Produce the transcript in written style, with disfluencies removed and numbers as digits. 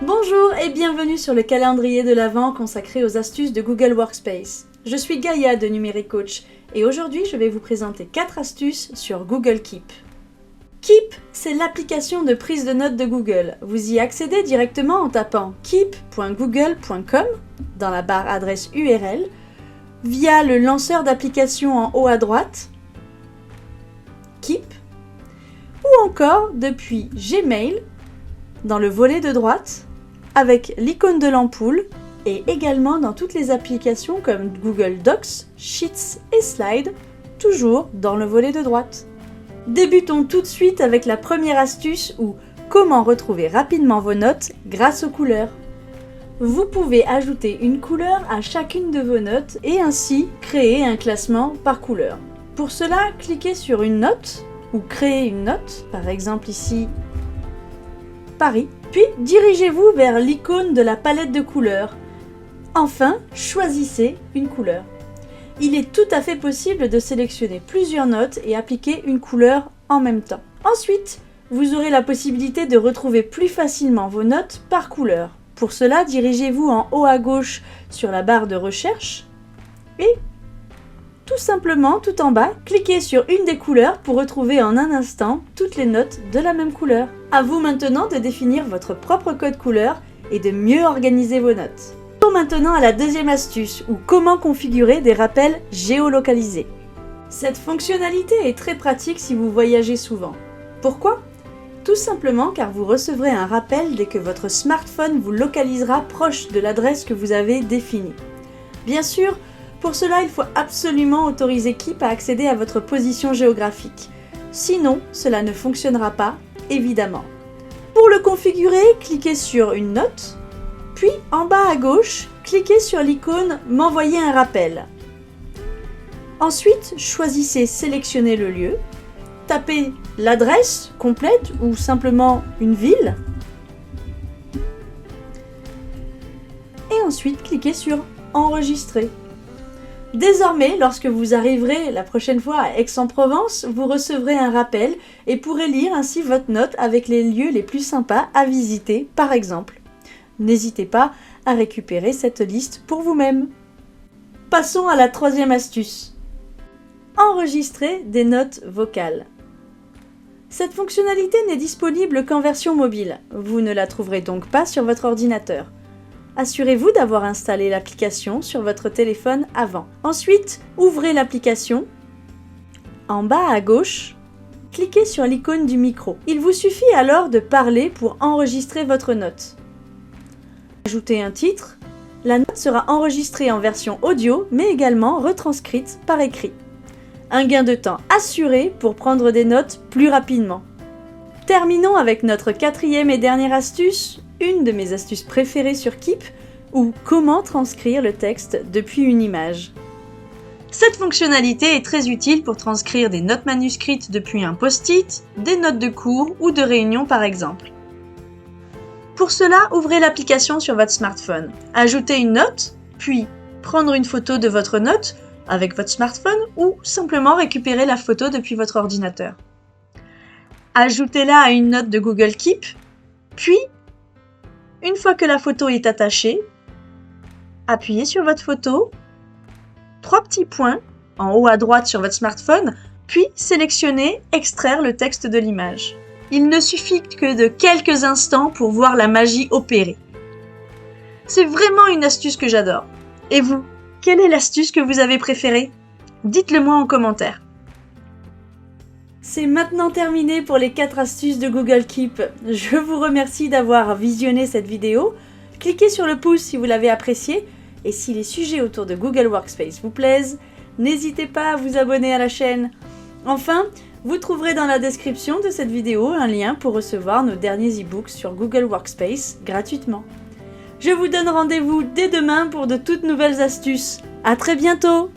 Bonjour et bienvenue sur le calendrier de l'Avent consacré aux astuces de Google Workspace. Je suis Gaïa de Numérique Coach et aujourd'hui je vais vous présenter 4 astuces sur Google Keep. Keep, c'est l'application de prise de notes de Google. Vous y accédez directement en tapant keep.google.com dans la barre adresse URL via le lanceur d'applications en haut à droite, Keep, ou encore depuis Gmail dans le volet de droite avec l'icône de l'ampoule et également dans toutes les applications comme Google Docs, Sheets et Slides, toujours dans le volet de droite. Débutons tout de suite avec la première astuce ou comment retrouver rapidement vos notes grâce aux couleurs. Vous pouvez ajouter une couleur à chacune de vos notes et ainsi créer un classement par couleur. Pour cela, cliquez sur une note ou créer une note, par exemple ici Paris, puis dirigez-vous vers l'icône de la palette de couleurs. Enfin, choisissez une couleur. Il est tout à fait possible de sélectionner plusieurs notes et appliquer une couleur en même temps. Ensuite, vous aurez la possibilité de retrouver plus facilement vos notes par couleur. Pour cela, dirigez-vous en haut à gauche sur la barre de recherche et tout simplement, tout en bas, cliquez sur une des couleurs pour retrouver en un instant toutes les notes de la même couleur. À vous maintenant de définir votre propre code couleur et de mieux organiser vos notes. Passons maintenant à la deuxième astuce, ou comment configurer des rappels géolocalisés. Cette fonctionnalité est très pratique si vous voyagez souvent. Pourquoi ? Tout simplement car vous recevrez un rappel dès que votre smartphone vous localisera proche de l'adresse que vous avez définie. Bien sûr, pour cela, il faut absolument autoriser Keep à accéder à votre position géographique. Sinon, cela ne fonctionnera pas, évidemment. Pour le configurer, cliquez sur une note, puis en bas à gauche, cliquez sur l'icône « M'envoyer un rappel ». Ensuite, choisissez « Sélectionner le lieu », tapez l'adresse complète ou simplement une ville, et ensuite cliquez sur « Enregistrer ». Désormais, lorsque vous arriverez la prochaine fois à Aix-en-Provence, vous recevrez un rappel et pourrez lire ainsi votre note avec les lieux les plus sympas à visiter, par exemple. N'hésitez pas à récupérer cette liste pour vous-même. Passons à la troisième astuce. Enregistrer des notes vocales. Cette fonctionnalité n'est disponible qu'en version mobile. Vous ne la trouverez donc pas sur votre ordinateur. Assurez-vous d'avoir installé l'application sur votre téléphone avant. Ensuite, ouvrez l'application. En bas à gauche, cliquez sur l'icône du micro. Il vous suffit alors de parler pour enregistrer votre note. Ajoutez un titre. La note sera enregistrée en version audio, mais également retranscrite par écrit. Un gain de temps assuré pour prendre des notes plus rapidement. Terminons avec notre quatrième et dernière astuce, une de mes astuces préférées sur Keep, ou comment transcrire le texte depuis une image. Cette fonctionnalité est très utile pour transcrire des notes manuscrites depuis un post-it, des notes de cours ou de réunion par exemple. Pour cela, ouvrez l'application sur votre smartphone, ajoutez une note, puis prendre une photo de votre note avec votre smartphone ou simplement récupérer la photo depuis votre ordinateur. Ajoutez-la à une note de Google Keep, puis, une fois que la photo est attachée, appuyez sur votre photo, 3 petits points en haut à droite sur votre smartphone, puis sélectionnez « Extraire le texte de l'image ». Il ne suffit que de quelques instants pour voir la magie opérer. C'est vraiment une astuce que j'adore. Et vous, quelle est l'astuce que vous avez préférée ? Dites-le moi en commentaire. C'est maintenant terminé pour les 4 astuces de Google Keep. Je vous remercie d'avoir visionné cette vidéo. Cliquez sur le pouce si vous l'avez apprécié. Et si les sujets autour de Google Workspace vous plaisent, n'hésitez pas à vous abonner à la chaîne. Enfin, vous trouverez dans la description de cette vidéo un lien pour recevoir nos derniers e-books sur Google Workspace gratuitement. Je vous donne rendez-vous dès demain pour de toutes nouvelles astuces. À très bientôt!